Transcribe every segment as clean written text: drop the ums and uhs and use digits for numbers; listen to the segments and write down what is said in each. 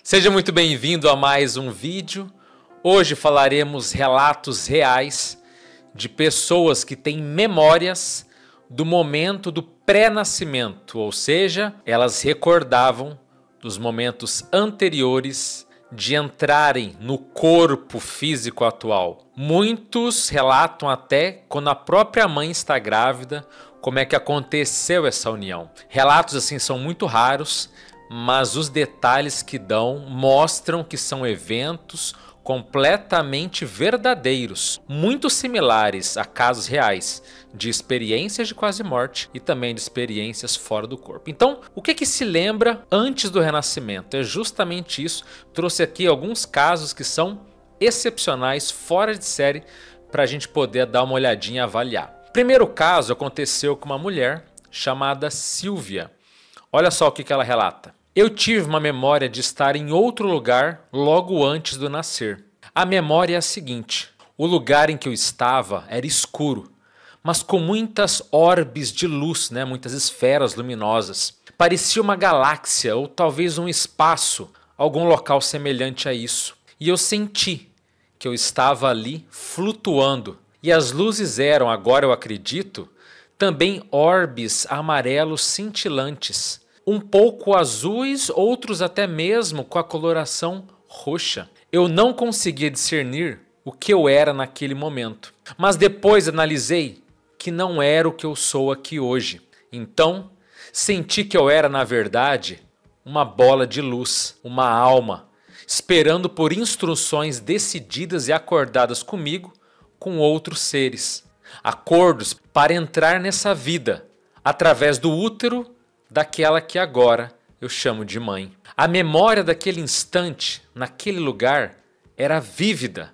Seja muito bem-vindo a mais um vídeo. Hoje falaremos relatos reais de pessoas que têm memórias do momento do pré-nascimento, ou seja, elas recordavam dos momentos anteriores de entrarem no corpo físico atual. Muitos relatam até quando a própria mãe está grávida, como é que aconteceu essa união. Relatos assim são muito raros, mas os detalhes que dão mostram que são eventos completamente verdadeiros, muito similares a casos reais de experiências de quase morte e também de experiências fora do corpo. Então, o que se lembra antes do renascimento? É justamente isso. Trouxe aqui alguns casos que são excepcionais, fora de série, para a gente poder dar uma olhadinha e avaliar. Primeiro caso aconteceu com uma mulher chamada Silvia. Olha só o que ela relata. Eu tive uma memória de estar em outro lugar logo antes do nascer. A memória é a seguinte: o lugar em que eu estava era escuro, mas com muitas orbes de luz, muitas esferas luminosas. Parecia uma galáxia ou talvez um espaço, algum local semelhante a isso. E eu senti que eu estava ali flutuando. E as luzes eram, agora eu acredito, também orbes amarelos cintilantes, um pouco azuis, outros até mesmo com a coloração roxa. Eu não conseguia discernir o que eu era naquele momento, mas depois analisei que não era o que eu sou aqui hoje. Então, senti que eu era, na verdade, uma bola de luz, uma alma, esperando por instruções decididas e acordadas comigo, com outros seres. Acordos para entrar nessa vida, através do útero daquela que agora eu chamo de mãe. A memória daquele instante, naquele lugar, era vívida.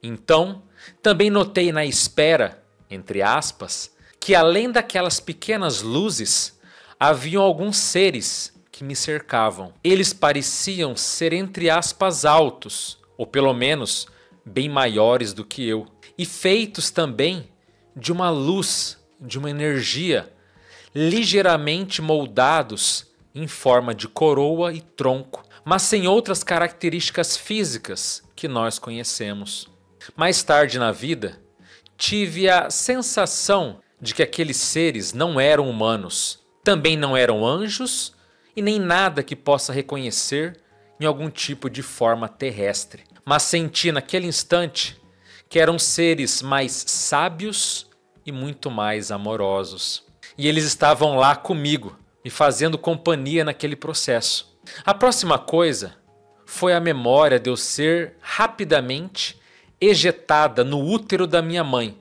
Então, também notei na espera, entre aspas, que além daquelas pequenas luzes, haviam alguns seres que me cercavam. Eles pareciam ser, entre aspas, altos, ou pelo menos bem maiores do que eu, e feitos também de uma luz, de uma energia, ligeiramente moldados em forma de coroa e tronco, mas sem outras características físicas que nós conhecemos. Mais tarde na vida, tive a sensação de que aqueles seres não eram humanos, também não eram anjos e nem nada que possa reconhecer em algum tipo de forma terrestre. Mas senti naquele instante que eram seres mais sábios e muito mais amorosos. E eles estavam lá comigo, me fazendo companhia naquele processo. A próxima coisa foi a memória de eu ser rapidamente ejetada no útero da minha mãe,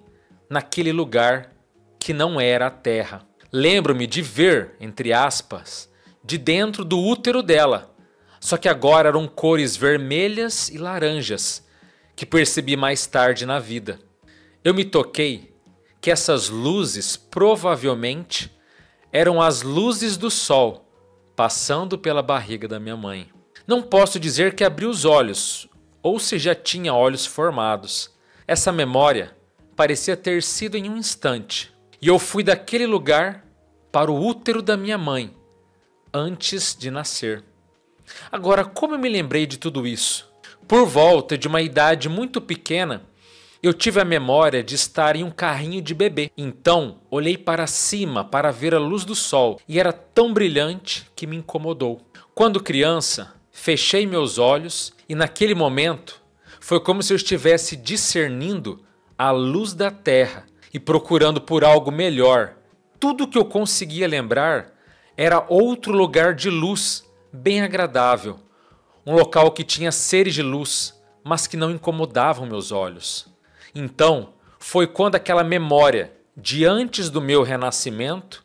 naquele lugar que não era a terra. Lembro-me de ver, entre aspas, de dentro do útero dela, só que agora eram cores vermelhas e laranjas, que percebi mais tarde na vida. Eu me toquei que essas luzes provavelmente eram as luzes do sol passando pela barriga da minha mãe. Não posso dizer que abri os olhos ou se já tinha olhos formados. Essa memória parecia ter sido em um instante. E eu fui daquele lugar para o útero da minha mãe antes de nascer. Agora, como eu me lembrei de tudo isso? Por volta de uma idade muito pequena, eu tive a memória de estar em um carrinho de bebê. Então, olhei para cima para ver a luz do sol e era tão brilhante que me incomodou. Quando criança, fechei meus olhos e naquele momento foi como se eu estivesse discernindo a luz da terra e procurando por algo melhor. Tudo que eu conseguia lembrar era outro lugar de luz bem agradável. Um local que tinha seres de luz, mas que não incomodavam meus olhos. Então, foi quando aquela memória de antes do meu renascimento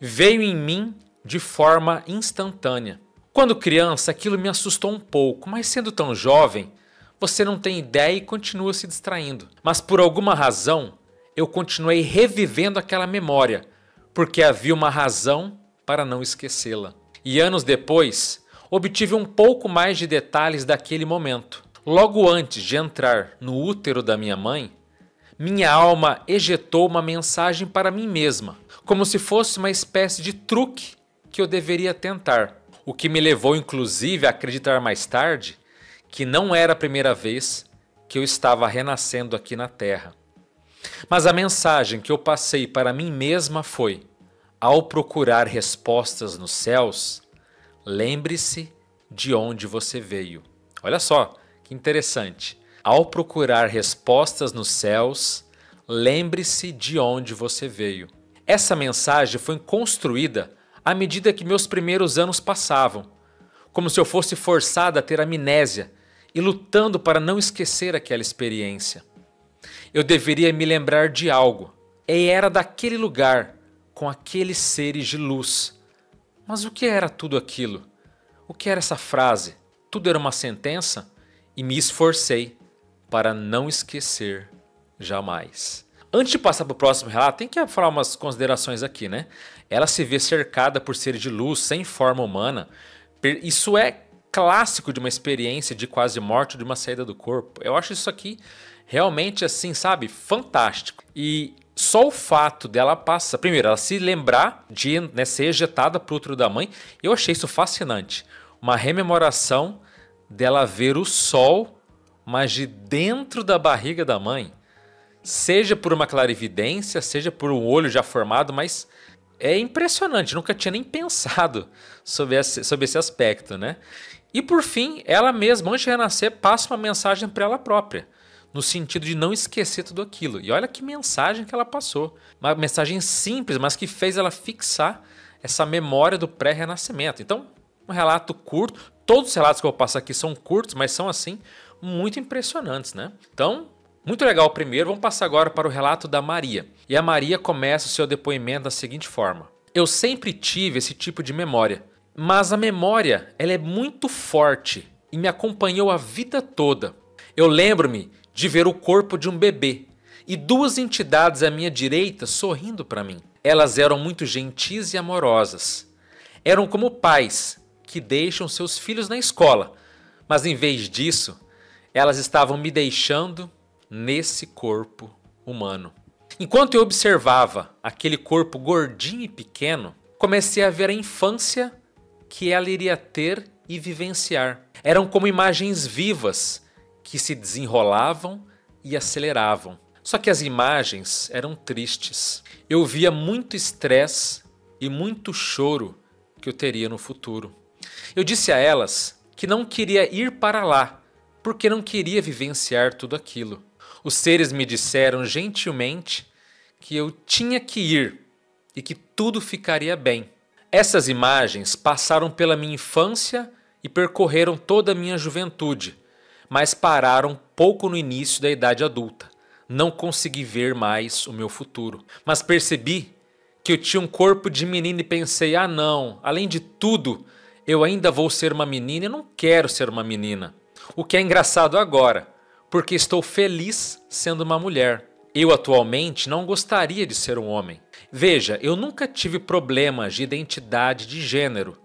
veio em mim de forma instantânea. Quando criança, aquilo me assustou um pouco, mas sendo tão jovem, você não tem ideia e continua se distraindo. Mas por alguma razão, eu continuei revivendo aquela memória, porque havia uma razão para não esquecê-la. E anos depois, obtive um pouco mais de detalhes daquele momento. Logo antes de entrar no útero da minha mãe, minha alma ejetou uma mensagem para mim mesma, como se fosse uma espécie de truque que eu deveria tentar. o que me levou inclusive a acreditar mais tarde que não era a primeira vez que eu estava renascendo aqui na Terra. Mas a mensagem que eu passei para mim mesma foi: ao procurar respostas nos céus, lembre-se de onde você veio. Olha só que interessante. Ao procurar respostas nos céus, lembre-se de onde você veio. Essa mensagem foi construída à medida que meus primeiros anos passavam, como se eu fosse forçada a ter amnésia e lutando para não esquecer aquela experiência. Eu deveria me lembrar de algo, e era daquele lugar, com aqueles seres de luz. Mas o que era tudo aquilo? O que era essa frase? Tudo era uma sentença? E me esforcei para não esquecer jamais. Antes de passar para o próximo relato, tem que falar umas considerações aqui, né? Ela se vê cercada por seres de luz, sem forma humana. Isso é clássico de uma experiência de quase morte, de uma saída do corpo. Eu acho isso aqui realmente assim, sabe, fantástico. E só o fato dela passar, primeiro, ela se lembrar de, né, ser ejetada para o útero da mãe, eu achei isso fascinante. Uma rememoração dela ver o sol, mas de dentro da barriga da mãe. Seja por uma clarividência, seja por um olho já formado, mas é impressionante, nunca tinha nem pensado sobre esse aspecto, né? E por fim, ela mesma, antes de renascer, passa uma mensagem para ela própria, no sentido de não esquecer tudo aquilo. E olha que mensagem que ela passou. Uma mensagem simples, mas que fez ela fixar essa memória do pré-renascimento. Então, um relato curto. Todos os relatos que eu passo aqui são curtos, mas são assim, muito impressionantes, né? Então, muito legal o primeiro. Vamos passar agora para o relato da Maria. E a Maria começa o seu depoimento da seguinte forma: eu sempre tive esse tipo de memória, mas a memória ela é muito forte e me acompanhou a vida toda. Eu lembro-me de ver o corpo de um bebê e duas entidades à minha direita sorrindo para mim. Elas eram muito gentis e amorosas. Eram como pais que deixam seus filhos na escola, mas em vez disso, elas estavam me deixando nesse corpo humano. Enquanto eu observava aquele corpo gordinho e pequeno, comecei a ver a infância que ela iria ter e vivenciar. Eram como imagens vivas que se desenrolavam e aceleravam. Só que as imagens eram tristes. Eu via muito estresse e muito choro que eu teria no futuro. Eu disse a elas que não queria ir para lá, porque não queria vivenciar tudo aquilo. Os seres me disseram gentilmente que eu tinha que ir e que tudo ficaria bem. Essas imagens passaram pela minha infância e percorreram toda a minha juventude, mas pararam pouco no início da idade adulta. Não consegui ver mais o meu futuro, mas percebi que eu tinha um corpo de menina e pensei: ah não, além de tudo, eu ainda vou ser uma menina e não quero ser uma menina. O que é engraçado agora, porque estou feliz sendo uma mulher. Eu atualmente não gostaria de ser um homem. Veja, eu nunca tive problemas de identidade de gênero.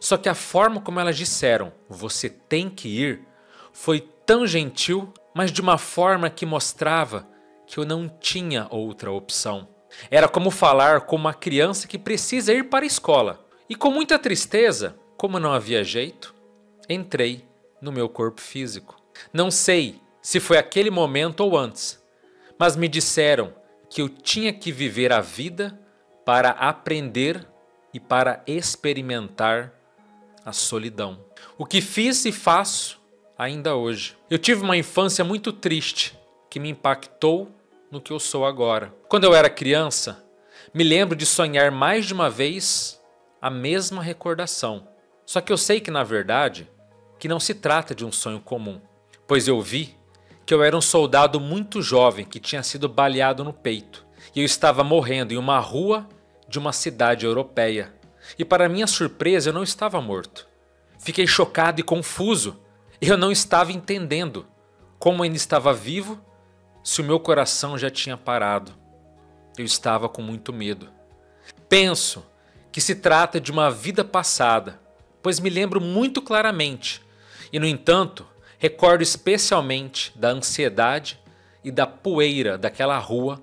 Só que a forma como elas disseram, você tem que ir, foi tão gentil, mas de uma forma que mostrava que eu não tinha outra opção. Era como falar com uma criança que precisa ir para a escola. E com muita tristeza, como não havia jeito, entrei no meu corpo físico. Não sei se foi aquele momento ou antes, mas me disseram que eu tinha que viver a vida para aprender e para experimentar a solidão. O que fiz e faço ainda hoje. Eu tive uma infância muito triste que me impactou no que eu sou agora. Quando eu era criança, me lembro de sonhar mais de uma vez a mesma recordação. Só que eu sei que, na verdade, que não se trata de um sonho comum, pois eu vi que eu era um soldado muito jovem que tinha sido baleado no peito e eu estava morrendo em uma rua de uma cidade europeia. E para minha surpresa, eu não estava morto. Fiquei chocado e confuso. Eu não estava entendendo como ainda estava vivo se o meu coração já tinha parado. Eu estava com muito medo. Penso que se trata de uma vida passada, pois me lembro muito claramente e, no entanto, recordo especialmente da ansiedade e da poeira daquela rua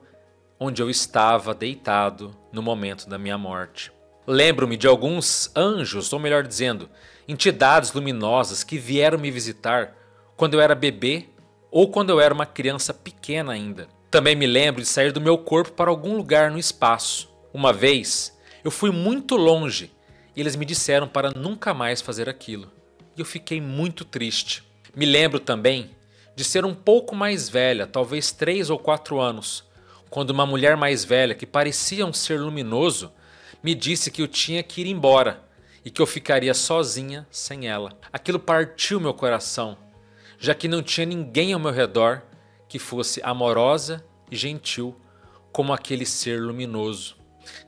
onde eu estava deitado no momento da minha morte. Lembro-me de alguns anjos, ou melhor dizendo, entidades luminosas que vieram me visitar quando eu era bebê ou quando eu era uma criança pequena ainda. Também me lembro de sair do meu corpo para algum lugar no espaço. Uma vez, eu fui muito longe e eles me disseram para nunca mais fazer aquilo. E eu fiquei muito triste. Me lembro também de ser um pouco mais velha, talvez 3 ou 4 anos, quando uma mulher mais velha que parecia um ser luminoso me disse que eu tinha que ir embora e que eu ficaria sozinha sem ela. Aquilo partiu meu coração, já que não tinha ninguém ao meu redor que fosse amorosa e gentil como aquele ser luminoso.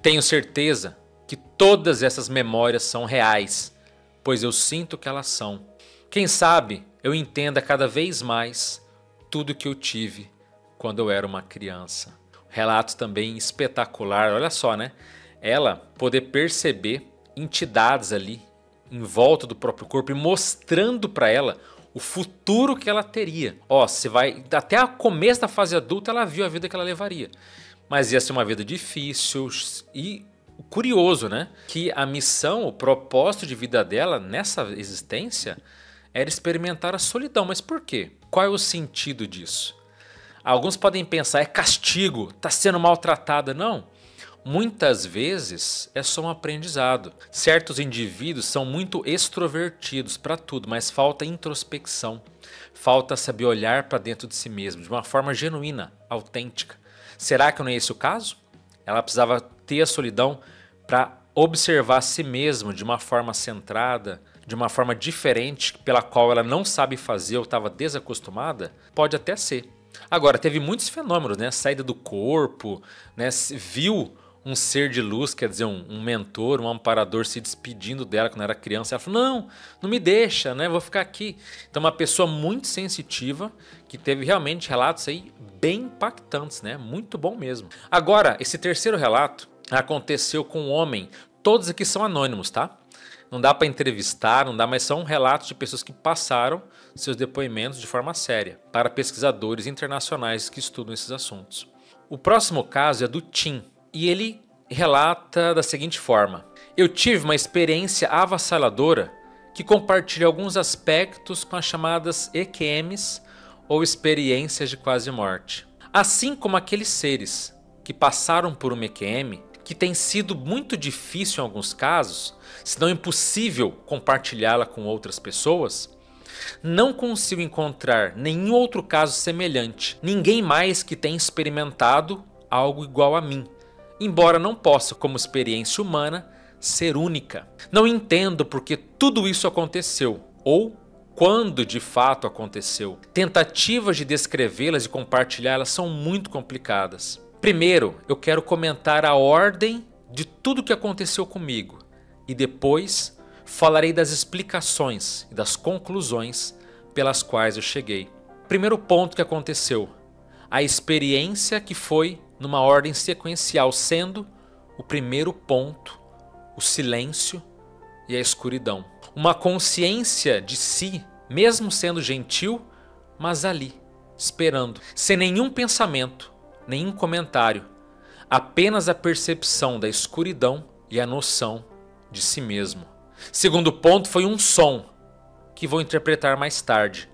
Tenho certeza que todas essas memórias são reais, pois eu sinto que elas são. Quem sabe eu entenda cada vez mais tudo que eu tive quando eu era uma criança. Relato também espetacular, olha só, né? Ela poder perceber entidades ali em volta do próprio corpo e mostrando para ela o futuro que ela teria. Ó, você vai até o começo da fase adulta, ela viu a vida que ela levaria, mas ia ser uma vida difícil. E curioso, né? Que a missão, o propósito de vida dela nessa existência era experimentar a solidão. Mas por quê? Qual é o sentido disso? Alguns podem pensar, é castigo, está sendo maltratada. Não. Muitas vezes é só um aprendizado. Certos indivíduos são muito extrovertidos para tudo, mas falta introspecção. Falta saber olhar para dentro de si mesmo, de uma forma genuína, autêntica. Será que não é esse o caso? Ela precisava ter a solidão para observar a si mesma de uma forma centrada, de uma forma diferente, pela qual ela não sabe fazer ou estava desacostumada? Pode até ser. Agora, teve muitos fenômenos, né? Saída do corpo, né? Viu um ser de luz, quer dizer, um mentor, um amparador se despedindo dela quando era criança. Ela falou, não, não me deixa, né? Vou ficar aqui. Então, uma pessoa muito sensitiva, que teve realmente relatos aí bem impactantes, né? Muito bom mesmo. Agora, esse terceiro relato aconteceu com um homem. Todos aqui são anônimos, tá? Não dá para entrevistar, não dá, mas são relatos de pessoas que passaram seus depoimentos de forma séria para pesquisadores internacionais que estudam esses assuntos. O próximo caso é do Tim e ele relata da seguinte forma: eu tive uma experiência avassaladora que compartilha alguns aspectos com as chamadas EQMs ou experiências de quase morte. Assim como aqueles seres que passaram por uma EQM, que tem sido muito difícil em alguns casos, se não impossível compartilhá-la com outras pessoas, não consigo encontrar nenhum outro caso semelhante, ninguém mais que tenha experimentado algo igual a mim, embora não possa, como experiência humana, ser única. Não entendo por que tudo isso aconteceu, ou quando de fato aconteceu. Tentativas de descrevê-las e compartilhá-las são muito complicadas. Primeiro, eu quero comentar a ordem de tudo que aconteceu comigo e depois falarei das explicações e das conclusões pelas quais eu cheguei. Primeiro ponto que aconteceu, a experiência que foi numa ordem sequencial, sendo o primeiro ponto o silêncio e a escuridão. Uma consciência de si, mesmo sendo gentil, mas ali, esperando, sem nenhum pensamento, nenhum comentário, apenas a percepção da escuridão e a noção de si mesmo. Segundo ponto foi um som, que vou interpretar mais tarde,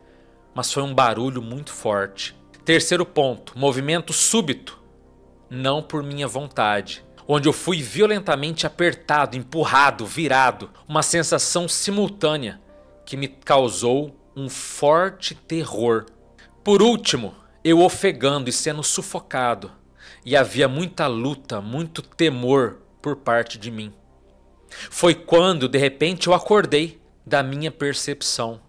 mas foi um barulho muito forte. Terceiro ponto, movimento súbito, não por minha vontade, onde eu fui violentamente apertado, empurrado, virado, uma sensação simultânea que me causou um forte terror. Por último, eu ofegando e sendo sufocado, e havia muita luta, muito temor por parte de mim. Foi quando, de repente, eu acordei da minha percepção.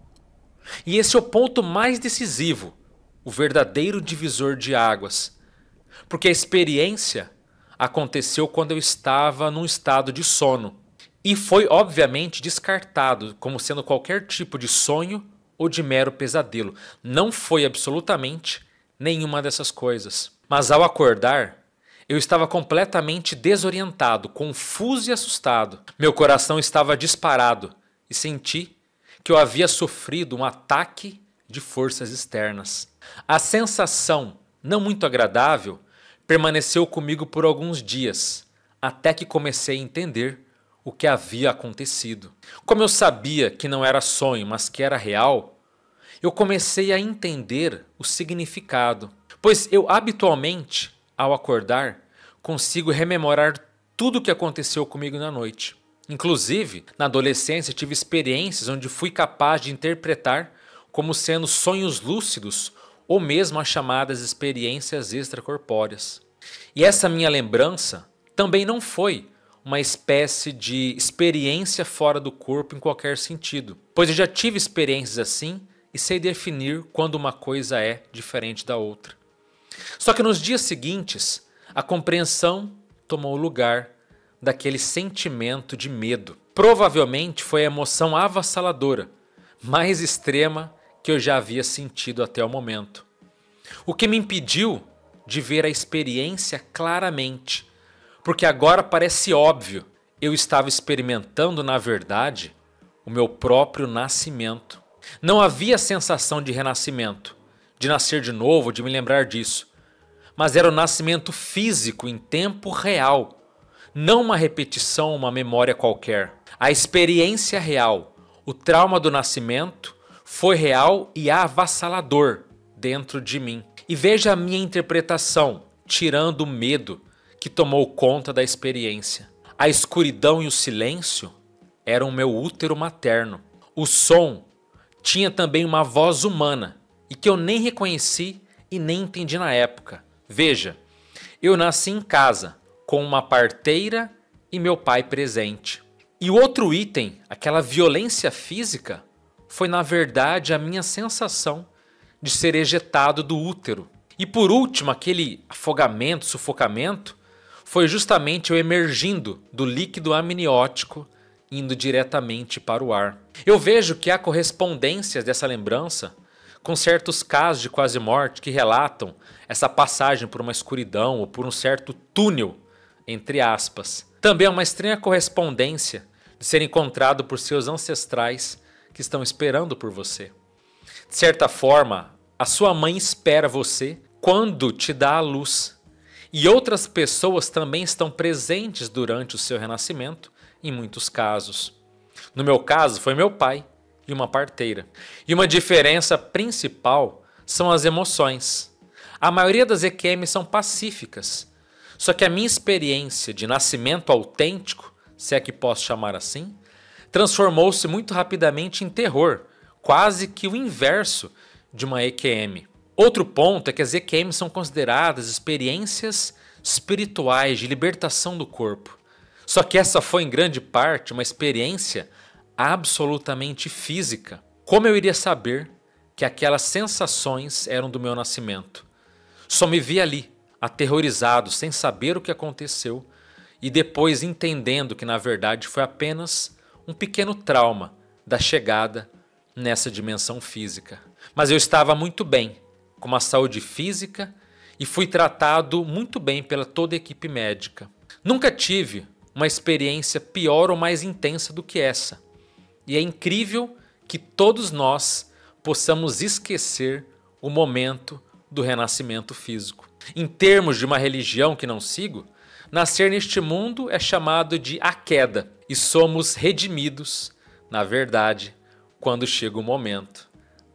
E esse é o ponto mais decisivo, o verdadeiro divisor de águas. Porque a experiência aconteceu quando eu estava num estado de sono. E foi, obviamente, descartado como sendo qualquer tipo de sonho ou de mero pesadelo. Não foi absolutamente nenhuma dessas coisas. Mas ao acordar, eu estava completamente desorientado, confuso e assustado. Meu coração estava disparado e senti que eu havia sofrido um ataque de forças externas. A sensação, não muito agradável, permaneceu comigo por alguns dias, até que comecei a entender o que havia acontecido. Como eu sabia que não era sonho, mas que era real, eu comecei a entender o significado, pois eu habitualmente, ao acordar, consigo rememorar tudo o que aconteceu comigo na noite. Inclusive, na adolescência tive experiências onde fui capaz de interpretar como sendo sonhos lúcidos ou mesmo as chamadas experiências extracorpóreas. E essa minha lembrança também não foi uma espécie de experiência fora do corpo em qualquer sentido, pois eu já tive experiências assim e sei definir quando uma coisa é diferente da outra. Só que nos dias seguintes, a compreensão tomou o lugar daquele sentimento de medo. Provavelmente foi a emoção avassaladora, mais extrema que eu já havia sentido até o momento. O que me impediu de ver a experiência claramente, porque agora parece óbvio, eu estava experimentando na verdade o meu próprio nascimento. Não havia sensação de renascimento, de nascer de novo, de me lembrar disso, mas era o nascimento físico em tempo real, não uma repetição, uma memória qualquer. A experiência real, o trauma do nascimento, foi real e avassalador dentro de mim. E veja a minha interpretação, tirando o medo que tomou conta da experiência. A escuridão e o silêncio eram meu útero materno. O som tinha também uma voz humana e que eu nem reconheci e nem entendi na época. Veja, eu nasci em casa, com uma parteira e meu pai presente. E o outro item, aquela violência física, foi na verdade a minha sensação de ser ejetado do útero. E por último, aquele afogamento, sufocamento, foi justamente eu emergindo do líquido amniótico, indo diretamente para o ar. Eu vejo que há correspondências dessa lembrança com certos casos de quase morte que relatam essa passagem por uma escuridão ou por um certo túnel, entre aspas. Também é uma estranha correspondência de ser encontrado por seus ancestrais que estão esperando por você. De certa forma, a sua mãe espera você quando te dá a luz. E outras pessoas também estão presentes durante o seu renascimento, em muitos casos. No meu caso, foi meu pai e uma parteira. E uma diferença principal são as emoções. A maioria das EQMs são pacíficas, só que a minha experiência de nascimento autêntico, se é que posso chamar assim, transformou-se muito rapidamente em terror, quase que o inverso de uma EQM. Outro ponto é que as EQMs são consideradas experiências espirituais de libertação do corpo. Só que essa foi em grande parte uma experiência absolutamente física. Como eu iria saber que aquelas sensações eram do meu nascimento? Só me vi ali, aterrorizado, sem saber o que aconteceu e depois entendendo que na verdade foi apenas um pequeno trauma da chegada nessa dimensão física. Mas eu estava muito bem, com uma saúde física e fui tratado muito bem pela toda a equipe médica. Nunca tive uma experiência pior ou mais intensa do que essa. E é incrível que todos nós possamos esquecer o momento do renascimento físico. Em termos de uma religião que não sigo, nascer neste mundo é chamado de a queda e somos redimidos, na verdade, quando chega o momento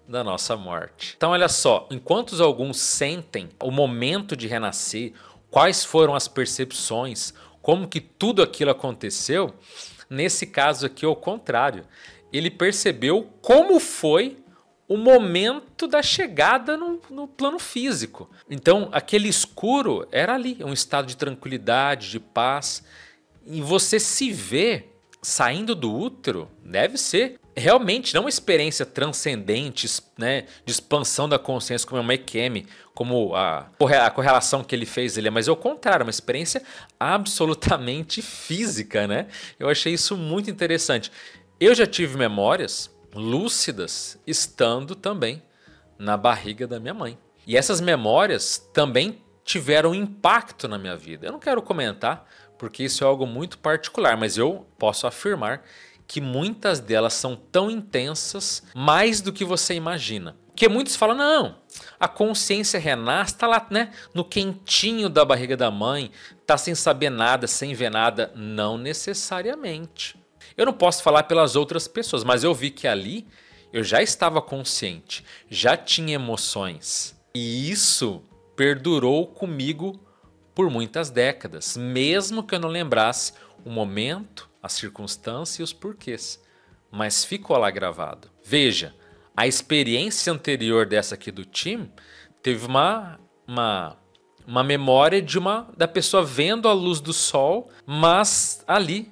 da nossa morte. Então olha só, enquanto alguns sentem o momento de renascer, quais foram as percepções, como que tudo aquilo aconteceu, nesse caso aqui é o contrário. Ele percebeu como foi o momento da chegada no plano físico. Então aquele escuro era ali, um estado de tranquilidade, de paz. E você se vê saindo do útero, deve ser realmente não uma experiência transcendente, né, de expansão da consciência como é uma EQM, como a correlação que ele fez ali, mas é o contrário, uma experiência absolutamente física, né? Eu achei isso muito interessante. Eu já tive memórias lúcidas estando também na barriga da minha mãe. E essas memórias também tiveram impacto na minha vida. Eu não quero comentar, porque isso é algo muito particular, mas eu posso afirmar que muitas delas são tão intensas, mais do que você imagina. Porque muitos falam, não, a consciência renasce, está lá, né, no quentinho da barriga da mãe, está sem saber nada, sem ver nada. Não necessariamente. Eu não posso falar pelas outras pessoas, mas eu vi que ali eu já estava consciente, já tinha emoções. E isso perdurou comigo por muitas décadas, mesmo que eu não lembrasse o momento, a circunstância e os porquês. Mas ficou lá gravado. Veja, a experiência anterior dessa aqui do time teve uma memória da pessoa vendo a luz do sol, mas ali,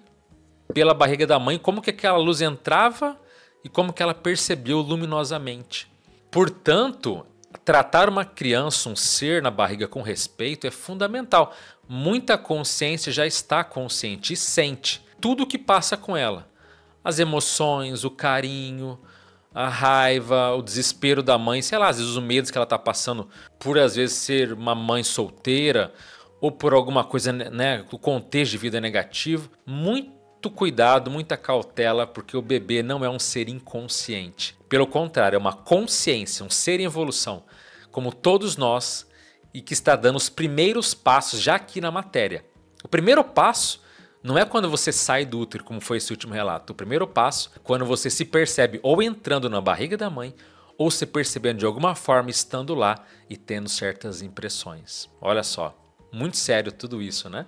pela barriga da mãe, como que aquela luz entrava e como que ela percebeu luminosamente. Portanto, tratar uma criança, um ser na barriga com respeito é fundamental. Muita consciência já está consciente e sente tudo o que passa com ela. As emoções, o carinho, a raiva, o desespero da mãe, sei lá, às vezes os medos que ela está passando por às vezes ser uma mãe solteira ou por alguma coisa, né, o contexto de vida negativo. Muito cuidado, muita cautela, porque o bebê não é um ser inconsciente. Pelo contrário, é uma consciência, um ser em evolução, como todos nós, e que está dando os primeiros passos já aqui na matéria. O primeiro passo não é quando você sai do útero, como foi esse último relato. O primeiro passo é quando você se percebe ou entrando na barriga da mãe, ou se percebendo de alguma forma estando lá e tendo certas impressões. Olha só, muito sério tudo isso, né?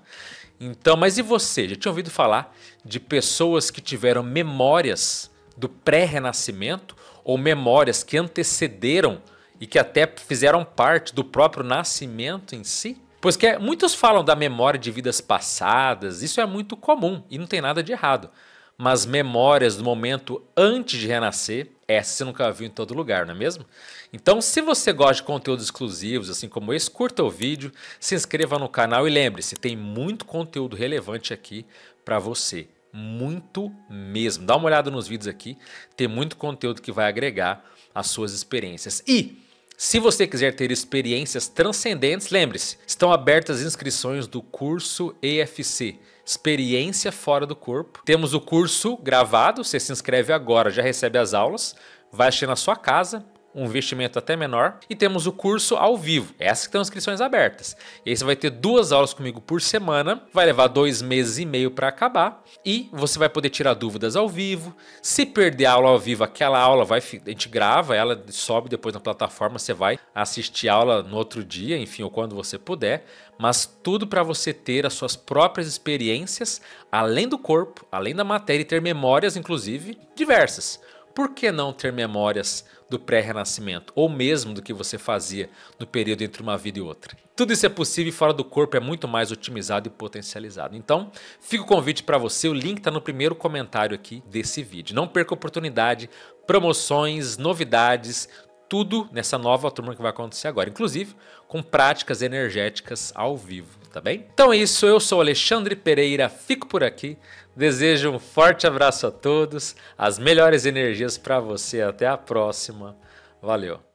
Então, mas e você? Já tinha ouvido falar de pessoas que tiveram memórias do pré-renascimento ou memórias que antecederam e que até fizeram parte do próprio nascimento em si? Pois que muitos falam da memória de vidas passadas, isso é muito comum e não tem nada de errado. Mas memórias do momento antes de renascer, essa você nunca viu em todo lugar, não é mesmo? Então, se você gosta de conteúdos exclusivos, assim como esse, curta o vídeo, se inscreva no canal e lembre-se, tem muito conteúdo relevante aqui para você. Muito mesmo. Dá uma olhada nos vídeos aqui, tem muito conteúdo que vai agregar às suas experiências. E se você quiser ter experiências transcendentes, lembre-se, estão abertas as inscrições do curso EFC, Experiência Fora do Corpo. Temos o curso gravado, você se inscreve agora, já recebe as aulas, vai assistir na sua casa, um investimento até menor. E temos o curso ao vivo, essas que estão inscrições abertas. E aí você vai ter 2 aulas comigo por semana, vai levar 2 meses e meio para acabar. E você vai poder tirar dúvidas ao vivo. Se perder a aula ao vivo, aquela aula a gente grava, ela sobe depois na plataforma, você vai assistir a aula no outro dia, enfim, ou quando você puder. Mas tudo para você ter as suas próprias experiências, além do corpo, além da matéria e ter memórias, inclusive, diversas. Por que não ter memórias do pré-renascimento, ou mesmo do que você fazia no período entre uma vida e outra? Tudo isso é possível e fora do corpo é muito mais otimizado e potencializado. Então, fica o convite para você, o link está no primeiro comentário aqui desse vídeo. Não perca a oportunidade, promoções, novidades, tudo nessa nova turma que vai acontecer agora, inclusive com práticas energéticas ao vivo, tá bem? Então é isso, eu sou Alexandre Pereira, fico por aqui, desejo um forte abraço a todos, as melhores energias para você, até a próxima, valeu!